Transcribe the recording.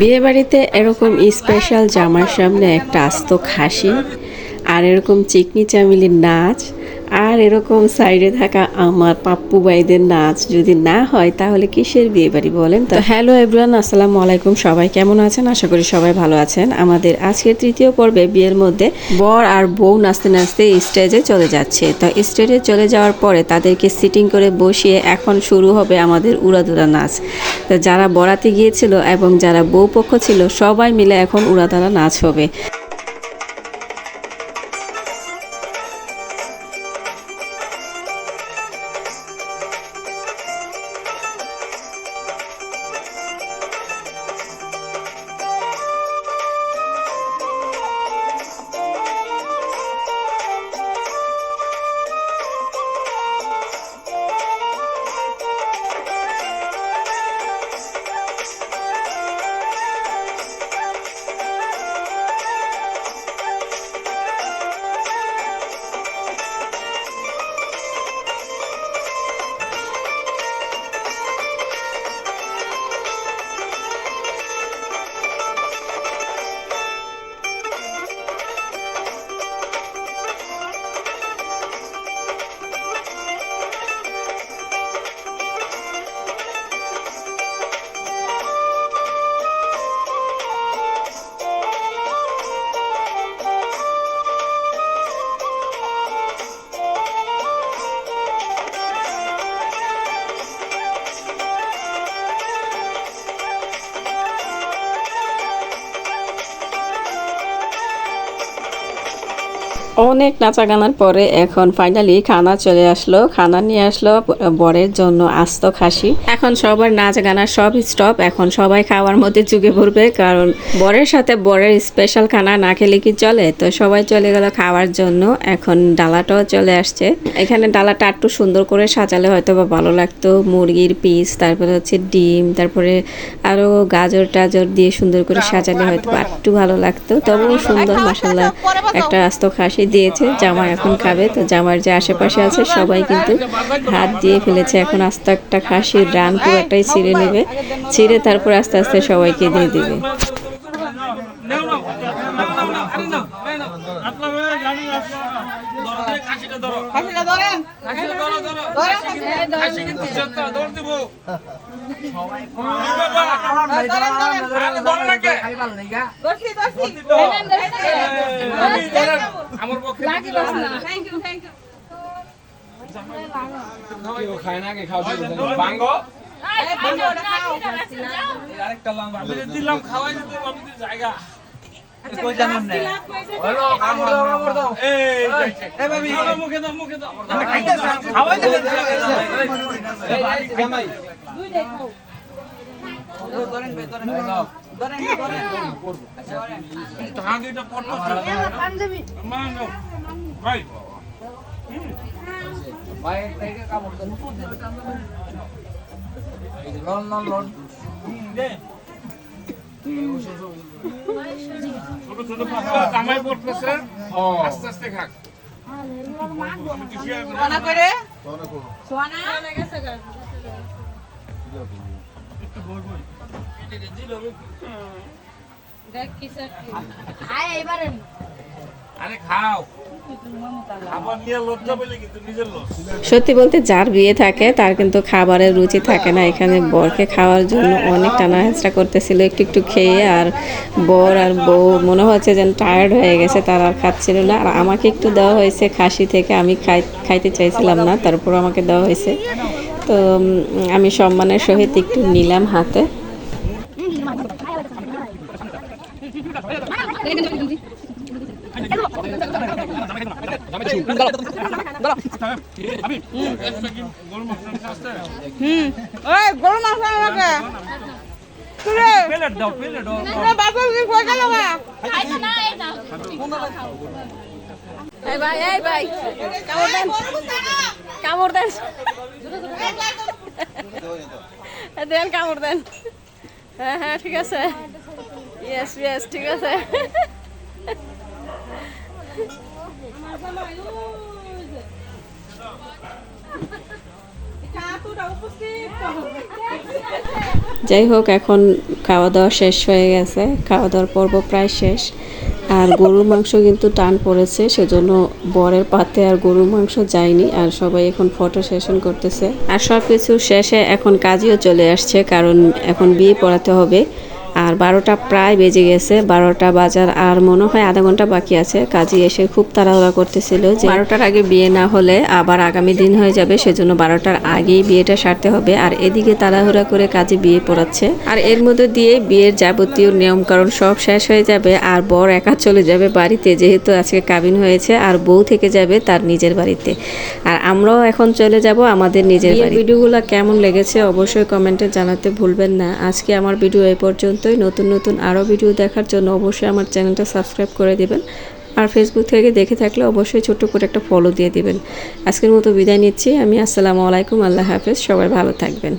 বিয়েবাড়িতে এরকম স্পেশাল জামার সামনে একটা আস্ত খাসি আর এরকম চিকনি চামিলির নাচ আর এরকম সাইডে থাকা আমার পাপ্পু ভাইদের নাচ যদি না হয় তাহলে কিসের বিয়েবাড়ি বলেন? তো হ্যালো এভরিওয়ান, আসসালামু আলাইকুম। সবাই কেমন আছেন? আশা করি সবাই ভালো আছেন। আমাদের আজকের তৃতীয় পর্বে বিয়ের মধ্যে বর আর বউ নাচতে নাচতে স্টেজে চলে যাচ্ছে। তো স্টেজে চলে যাওয়ার পরে তাদেরকে সিটিং করে বসিয়ে এখন শুরু হবে আমাদের উড়াদুরা নাচ। তো যারা বরাতে গিয়েছিল এবং যারা বউ পক্ষ ছিল সবাই মিলে এখন উড়াদুরা নাচ হবে। অনেক নাচা গানার পরে এখন ফাইনালি খানা চলে আসলো। খানা নিয়ে আসলো বরের জন্য আস্ত খাসি। এখন সবার নাচ গানা সব স্টপ, এখন সবাই খাওয়ার মধ্যে চুকে পড়বে, কারণ বরের সাথে বরের স্পেশাল খানা না খেলে কি চলে। তো সবাই চলে গেল খাওয়ার জন্য। এখন ডালাটাও চলে আসছে। এখানে ডালাটা একটু সুন্দর করে সাজালে হয়তো বা ভালো লাগতো। মুরগির পিস, তারপরে হচ্ছে ডিম, তারপরে আরো গাজর টাজর দিয়ে সুন্দর করে সাজালে হয়তো একটু ভালো লাগতো। তবুও সুন্দর মাশাআল্লাহ একটা আস্ত খাসি দিয়েছে। জামাই এখন খাবে। তো জামার যে আশেপাশে আছে সবাই কিন্তু হাত দিয়ে ফেলেছে। এখন আস্তে একটা খাসির রান পুরোটাই ছিঁড়ে নেবে, ছিঁড়ে তারপর আস্তে আস্তে সবাইকে দিয়ে দিবে। সত্যি বলতে যার বিয়ে থাকে তার কিন্তু খাবারের রুচি থাকে না। এখানে বরকে খাওয়ার জন্য অনেক টানা হেঁচড়া করতেছিল একটু একটু খেয়ে, আর বর আর বউ মনে হচ্ছে যেন টায়ার্ড হয়ে গেছে, তারা আর খাচ্ছিল না। আর আমাকে একটু দেওয়া হয়েছে খাসি থেকে, আমি খাইতে চাইছিলাম না, তারপর আমাকে দেওয়া হয়েছে। তো আমি সম্মানের সহিত একটু নিলাম হাতে। কামড় দেন, দেন কামড় দেন। হ্যাঁ হ্যাঁ ঠিক আছে, ইয়েস ইয়েস ঠিক আছে। যাই হোক, এখন খাওয়া দাওয়া শেষ হয়ে গেছে, খাওয়া দাওয়ার পর্ব প্রায় শেষ। আর গরুর মাংস কিন্তু টান পড়েছে, সেজন্য বরের পাতে আর গরুর মাংস যায়নি। আর সবাই এখন ফটো সেশন করতেছে। আর সব কিছু শেষে এখন কাজীও চলে আসছে, কারণ এখন বিয়ে পড়াতে হবে। আর 12টা প্রায় বেজে গেছে, 12টা বাজার আর মনে হয় আধা ঘন্টা বাকি আছে। কাজী এসে খুব তাড়াহুড়া করতেছিল যে 12টার আগে বিয়ে না হলে আবার আগামী দিন হয়ে যাবে, সেজন্য 12টার আগেই বিয়েটা সারতে হবে। আর এদিকে তাড়াহুড়া করে কাজী বিয়ে পড়াচ্ছে। আর এর মধ্যে দিয়ে বিয়ের যাবতীয় নিয়মকানুন সব শেষ হয়ে যাবে। আর বর একা চলে যাবে বাড়িতে, যেহেতু আজকে কাবিন হয়েছে। আর বউ থেকে যাবে তার নিজের বাড়িতে। আর আমরাও এখন চলে যাব আমাদের নিজের বাড়ি। ভিডিওগুলো কেমন লেগেছে অবশ্যই কমেন্টে জানাতে ভুলবেন না। আজকে আমার ভিডিও এই পর্যন্ত। নতুন নতুন আরও ভিডিও দেখার জন্য অবশ্যই আমার চ্যানেলটা সাবস্ক্রাইব করে দিবেন। আর ফেসবুক থেকে দেখে থাকলে অবশ্যই ছোট্ট করে একটা ফলো দিয়ে দিবেন। আজকের মতো বিদায় নিচ্ছি আমি। আসসালামু আলাইকুম, আল্লাহ হাফেজ, সবাই ভালো থাকবেন।